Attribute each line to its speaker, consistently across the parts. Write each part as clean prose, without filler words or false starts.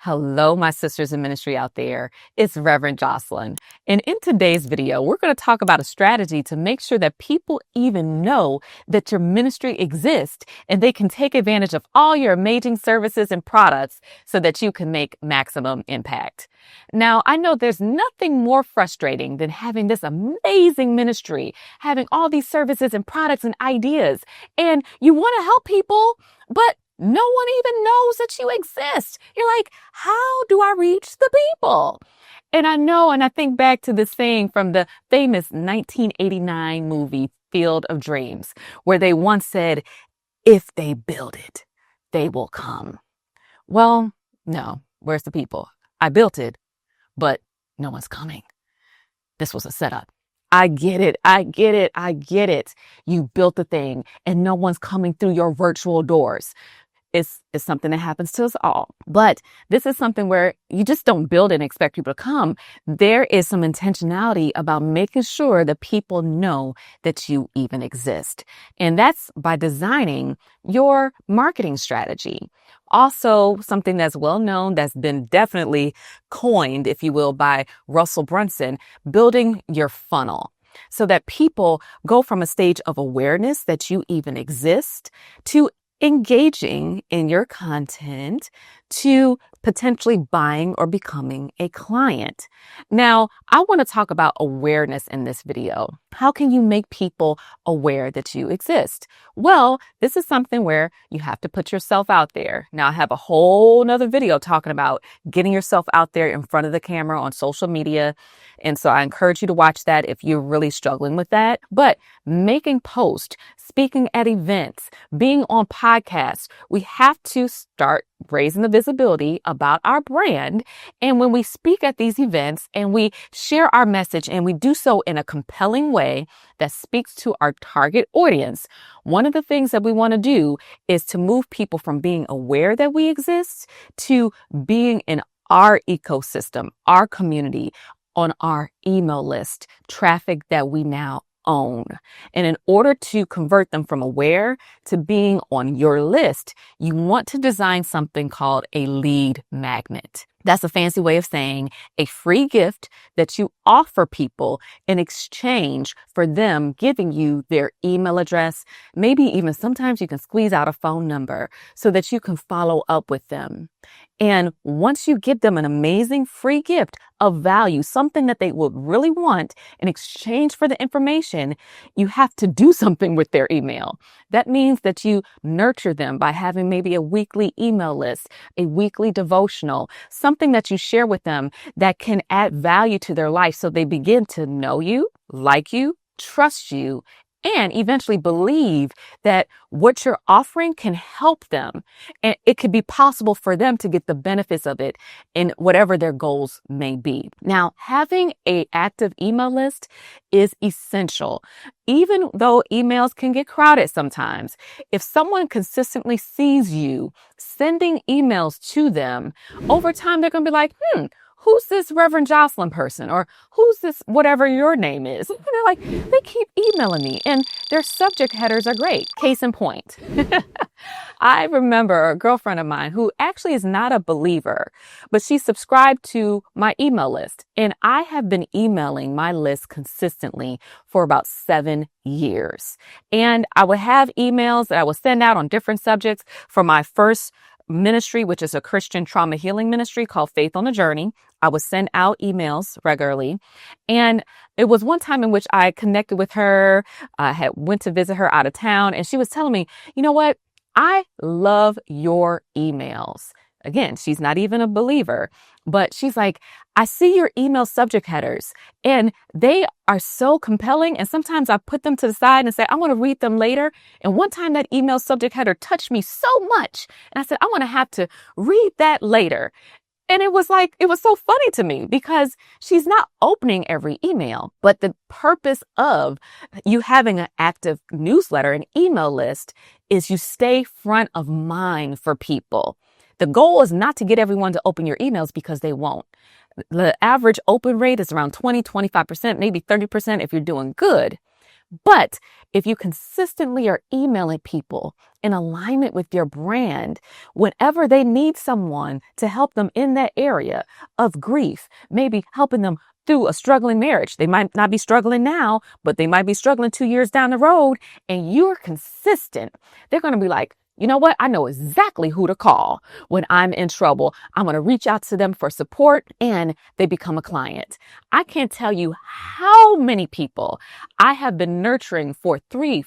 Speaker 1: Hello, my sisters in ministry out there. It's Reverend Jocelyn. And in today's video, we're going to talk about a strategy to make sure that people even know that your ministry exists and they can take advantage of all your amazing services and products so that you can make maximum impact. Now, I know there's nothing more frustrating than having this amazing ministry, having all these services and products and ideas, and you want to help people, but no one even knows that you exist. You're like, how do I reach the people? And I know, and I think back to this saying from the famous 1989 movie, Field of Dreams, where they once said, if they build it, they will come. Well, no, where's the people? I built it, but no one's coming. This was a setup. I get it. I get it. I get it. You built the thing and no one's coming through your virtual doors. It's something that happens to us all. But this is something where you just don't build it and expect people to come. There is some intentionality about making sure that people know that you even exist. And that's by designing your marketing strategy. Also, something that's well known, that's been definitely coined, if you will, by Russell Brunson, building your funnel, so that people go from a stage of awareness that you even exist to engaging in your content to potentially buying or becoming a client. Now, I want to talk about awareness in this video. How can you make people aware that you exist? Well, this is something where you have to put yourself out there. Now, I have a whole nother video talking about getting yourself out there in front of the camera on social media. And so I encourage you to watch that if you're really struggling with that. But making posts, speaking at events, being on podcasts, we have to start raising the visibility about our brand. And when we speak at these events and we share our message and we do so in a compelling way that speaks to our target audience, one of the things that we want to do is to move people from being aware that we exist to being in our ecosystem, our community, on our email list, traffic that we now own. And in order to convert them from aware to being on your list, you want to design something called a lead magnet. That's a fancy way of saying a free gift that you offer people in exchange for them giving you their email address. Maybe even sometimes you can squeeze out a phone number so that you can follow up with them. And once you give them an amazing free gift of value, something that they would really want in exchange for the information, you have to do something with their email. That means that you nurture them by having maybe a weekly email list, a weekly devotional, something that you share with them that can add value to their life so they begin to know you, like you, trust you, and eventually believe that what you're offering can help them. And it could be possible for them to get the benefits of it in whatever their goals may be. Now, having an active email list is essential. Even though emails can get crowded sometimes, if someone consistently sees you sending emails to them, over time, they're going to be like, who's this Reverend Jocelyn person? Or who's this, whatever your name is? And they're like, they keep emailing me and their subject headers are great. Case in point. I remember a girlfriend of mine who actually is not a believer, but she subscribed to my email list. And I have been emailing my list consistently for about 7 years. And I would have emails that I would send out on different subjects for my first ministry, which is a Christian trauma healing ministry called Faith on the Journey. I would send out emails regularly. And it was one time in which I connected with her. I had went to visit her out of town and she was telling me, you know what? I love your emails. Again, she's not even a believer, but she's like, I see your email subject headers and they are so compelling. And sometimes I put them to the side and say, I want to read them later. And one time that email subject header touched me so much. And I said, I want to have to read that later. And it was so funny to me because she's not opening every email, but the purpose of you having an active newsletter, an email list, is you stay front of mind for people. The goal is not to get everyone to open your emails because they won't. The average open rate is around 20, 25%, maybe 30% if you're doing good. But if you consistently are emailing people in alignment with your brand, whenever they need someone to help them in that area of grief, maybe helping them through a struggling marriage. They might not be struggling now, but they might be struggling 2 years down the road, and you're consistent. They're going to be like, you know what? I know exactly who to call when I'm in trouble. I'm going to reach out to them for support, and they become a client. I can't tell you how many people I have been nurturing for 3-4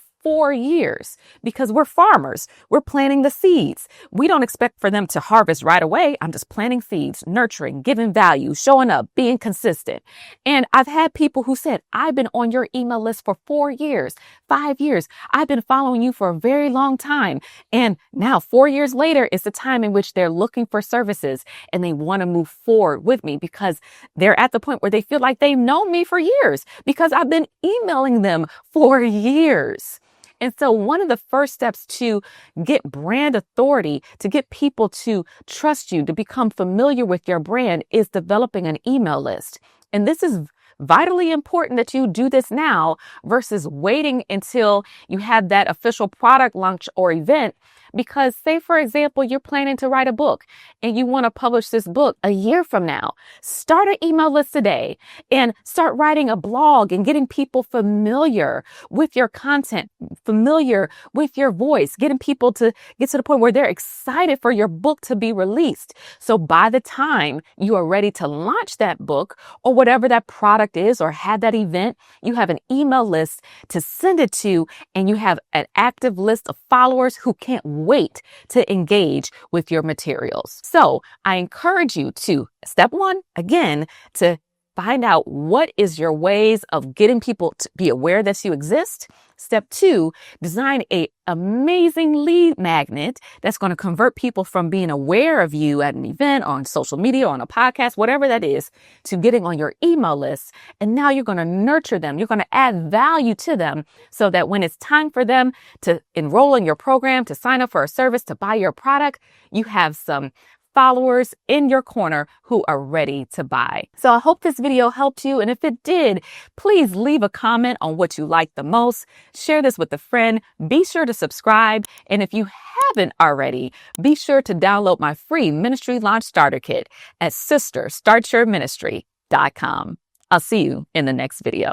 Speaker 1: years because we're farmers. We're planting the seeds. We don't expect for them to harvest right away. I'm just planting seeds, nurturing, giving value, showing up, being consistent. And I've had people who said, I've been on your email list for 4 years, 5 years. I've been following you for a very long time. And now 4 years later is the time in which they're looking for services and they want to move forward with me because they're at the point where they feel like they've known me for years because I've been emailing them for years. And so one of the first steps to get brand authority, to get people to trust you, to become familiar with your brand is developing an email list. And this is vitally important that you do this now versus waiting until you have that official product launch or event. Because say, for example, you're planning to write a book and you want to publish this book a year from now. Start an email list today and start writing a blog and getting people familiar with your content, familiar with your voice, getting people to get to the point where they're excited for your book to be released. So by the time you are ready to launch that book or whatever that product is or have that event, you have an email list to send it to, and you have an active list of followers who can't wait to engage with your materials. So I encourage you to, step one, again, to find out what is your ways of getting people to be aware that you exist. Step two, design an amazing lead magnet that's going to convert people from being aware of you at an event, on social media, on a podcast, whatever that is, to getting on your email list. And now you're going to nurture them. You're going to add value to them so that when it's time for them to enroll in your program, to sign up for a service, to buy your product, you have some followers in your corner who are ready to buy. So I hope this video helped you. And if it did, please leave a comment on what you liked the most. Share this with a friend. Be sure to subscribe. And if you haven't already, be sure to download my free Ministry Launch Starter Kit at sisterstartyourministry.com. I'll see you in the next video.